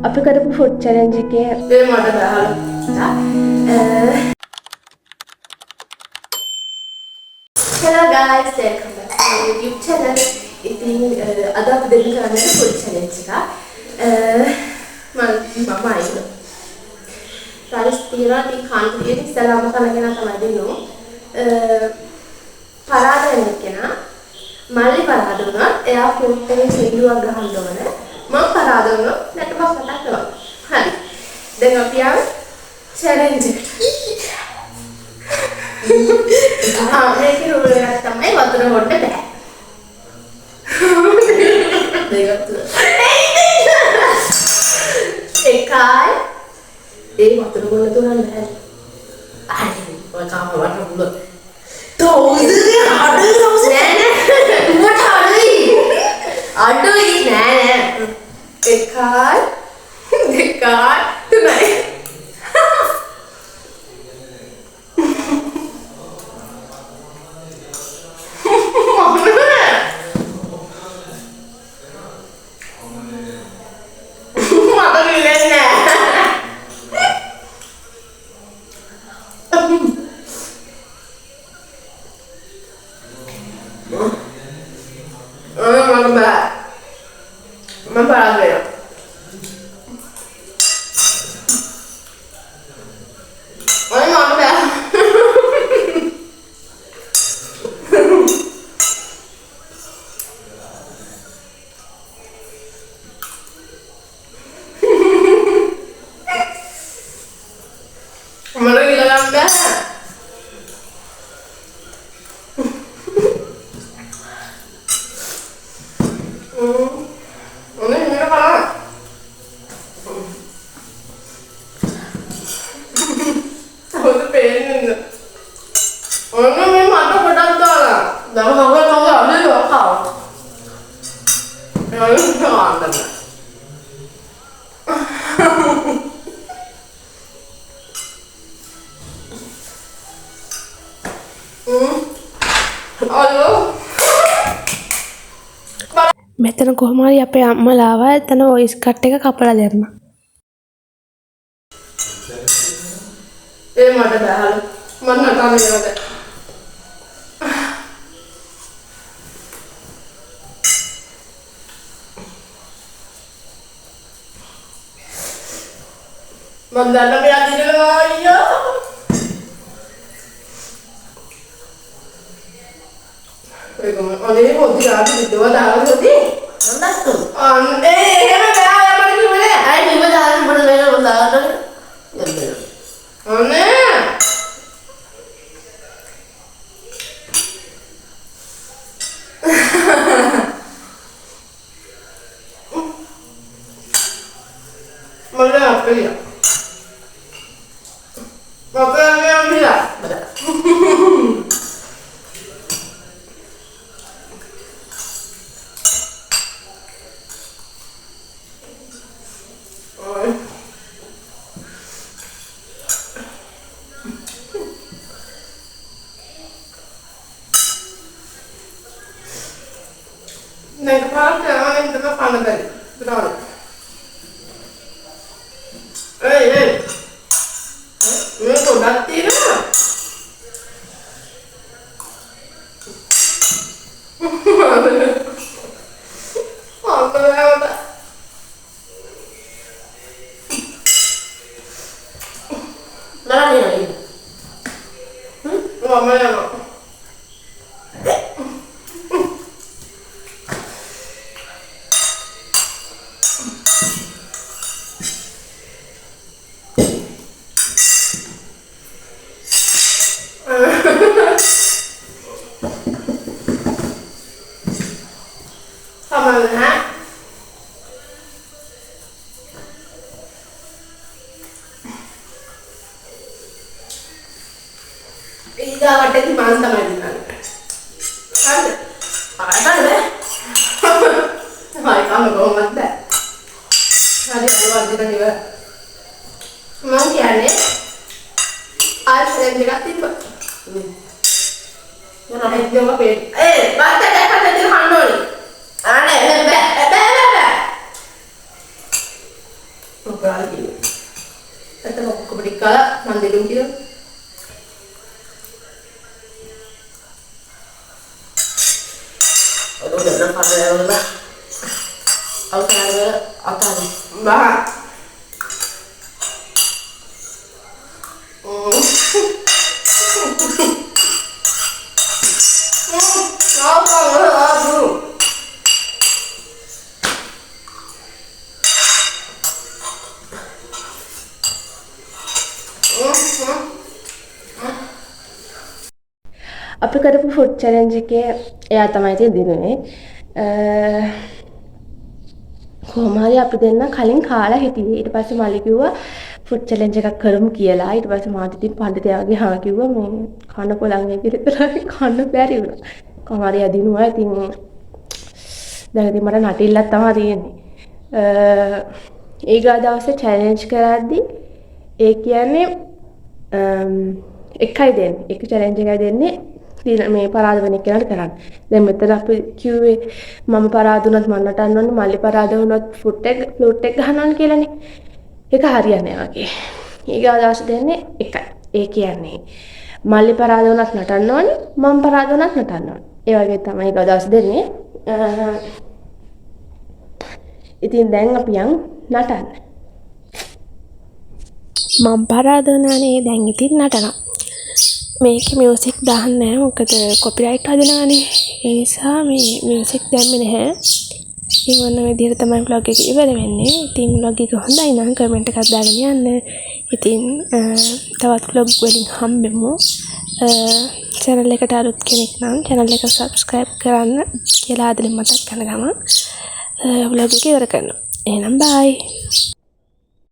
අපි කරපු food challenge එකේ ඒ මට බහලා. Hello guys, welcome back to my YouTube channel. ඉතින් අද අපි දෙන්න කරන්නේ ෆුඩ් චැලෙන්ජ් එක. මම අයින. රයිස් තියලා ටික කන්ට්‍රි එක ඉස්සලාම කනගෙන තමයි දෙන්නු. පරාද වෙන කෙනා මල්ලි පරාද වුණා. එයා ෆුඩ් එකේ සිල්ලුවක් ගහන්න ඕන. මම පරාද වුණා. නැටපස් කතා කරනවා. හරි. දැන් අපි ආවේ චැලෙන්ජ් එකට. මේකේ රූල් එකක් තමයි වතුර හොන්න බෑ. එකයි ඒ වතුර හොන්න තුනක් බෑ. අනේ ඔය කාම වටන බුල. තෝයිදේ අඩේ රෝස් නෑ නෑ. උඹට අඩේ. අඩේ නෑ නෑ. එකයි දෙකයි තුනයි. මෙතන කොහොම හරි අපේ අම්මලාව එතන වොයිස් කට් එක කපලා දැම්මා. ඒ මට බහලා මම නටන්නේ නේද? මම දන්න මෙයා දිනනවා අයියෝ. අනේ පොඩි ආපු විදව දාලා හොදි නන්දස්තු අනේ එහෙම බෑ මම කිව්වේ අය කිව්ව දාන්න බඩ වෙන දාන්න අනේ මම අපේ Neng kepala jangan yang tengah panas tadi, betul. Ini kok dati na? Mana ni? Mana ni? Ida watte ki mans tamai dinnalle. Hariද? ආයෙත් බෑ. කන්න කොහොමද බෑ. හරි අලුත් දින ඉවර. මම කියන්නේ ආයෙත් එකක් තිබ්බා. මොනවා හිතුවම පේ. බත්තට කන්න දෙන්න හන්න ඕනේ. අනේ බෑ. මන් දෙලු කියලා. ඔතන දෙන්න පස්සේ බා. අවතාර බා. අපි කරපු ෆුඩ් චැලෙන්ජ් එකේ එයා තමයි ඉතින් දිනුනේ. කොහොම හරි අපි දෙන්න කලින් කාලා හිටියේ. ඊට පස්සේ මල්ලි කිව්වා ෆුඩ් චැලෙන්ජ් එකක් කරමු කියලා. ඊට පස්සේ මාත් ඉතින් පඬිතයා වගේ හා කිව්වා මේ කන්න පොලන් එක විතරයි කන්න බැරි වුණා. කොහොම හරි අදිනුවා. ඉතින් දැන් ඉතින් මට නටිල්ලක් තමයි තියෙන්නේ. ඊගා දවසේ චැලෙන්ජ් කරද්දී ඒ කියන්නේ එකයි දෙන්නේ. එක චැලෙන්ජ් එකයි දෙන්නේ. මේ පරාද වෙන එක්කෙනාට කරන්න. දැන් මෙතන අපි කිව්වේ මම පරාද වුණත් මම නටන්න ඕනේ, මල්ලි පරාද වුණත් ෆ්ලූට් එක ගහන්න ඕනේ කියලානේ. ඒක හරියන්නේ නැහැ වගේ. ඊගා දවස් දෙන්නේ එකයි. ඒ කියන්නේ මල්ලි පරාද වුණත් නටන්න ඕනේ, මම පරාද වුණත් නටන්න ඕනේ. ඒ වගේ තමයි ඊගා දවස් දෙන්නේ. ඉතින් දැන් අපි යන් නටන්න. මම පරාද වුණානේ දැන් ඉතින් නටනවා. මේකේ මියුසික් දාන්න නැහැ මොකද කොපිරයිට් හදනවානේ. ඒ නිසා මේ මියුසික් දැම්මේ නැහැ. ඉතින් ඔන්න ඔය විදිහට තමයි vlog එක ඉවර වෙන්නේ. ඉතින් vlog එක හොඳයි නම් කමෙන්ට් එකක් දාගෙන යන්න. ඉතින් තවත් vlog වලින් හම්බෙමු. channel එකට අලුත් කෙනෙක් නම් channel එක subscribe කරන්න කියලා ආදරෙන් මතක් කරන ගමන් vlog එක ඉවර කරනවා. එහෙනම් bye.